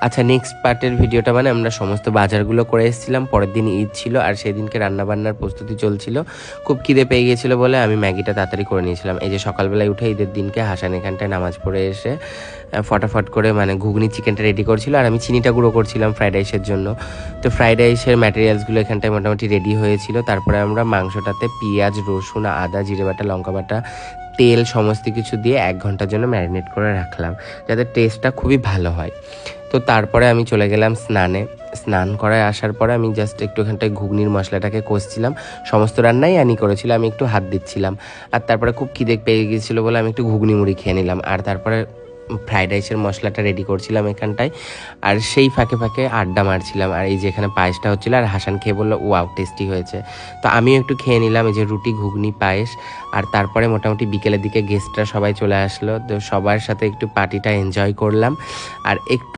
আচ্ছা, নেক্সট পার্টের ভিডিওটা মানে আমরা সমস্ত বাজারগুলো করে এসেছিলাম, পরের দিন ঈদ ছিল আর সেই দিনকে রান্নাবান্নার প্রস্তুতি চলছিল। খুব খিদে পেয়ে গিয়েছিলো বলে আমি ম্যাগিটা তাড়াতাড়ি করে নিয়েছিলাম। এই যে সকালবেলায় উঠে ঈদের দিনকে হাসান এখানটায় নামাজ পড়ে এসে ফটাফট করে মানে ঘুগনি চিকেনটা রেডি করছিল আর আমি চিনিটা গুঁড়ো করছিলাম ফ্রাইড রাইসের জন্য। তো ফ্রাইড রাইসের ম্যাটেরিয়ালসগুলো এখানটায় মোটামুটি রেডি হয়েছিল। তারপরে আমরা মাংসটাতে পেঁয়াজ, রসুন, আদা, জিরে বাটা, লঙ্কা বাটা, তেল সমস্ত কিছু দিয়ে 1 ঘন্টার জন্য ম্যারিনেট করে রাখলাম, যাতে টেস্টটা খুবই ভালো হয়। তো তারপরে আমি চলে গেলাম স্নানে। স্নান করে আসার পরে আমি জাস্ট একটু এখানটায় ঘুগনির মশলাটাকে কষছিলাম। সমস্ত রান্নাই আনি করেছিল, আমি একটু হাত দিচ্ছিলাম। আর তারপরে খুব খিদে পেয়ে গিয়েছিলো বলে আমি একটু ঘুগনি মুড়ি খেয়ে নিলাম। আর তারপরে ফ্রাইড রাইসের মশলাটা রেডি করছিলাম এখানটায়, আর সেই ফাঁকে ফাঁকে আড্ডা মারছিলাম। আর এই যে এখানে পায়েসটা হচ্ছিলো আর হাসান খেয়ে বললো ওয়াও টেস্টি হয়েছে। তো আমিও একটু খেয়ে নিলাম, এই যে রুটি, ঘুগনি, পায়েস। আর তারপরে মোটামুটি বিকেলের দিকে গেস্টরা সবাই চলে আসলো, তো সবার সাথে একটু পার্টিটা এনজয় করলাম। আর একটু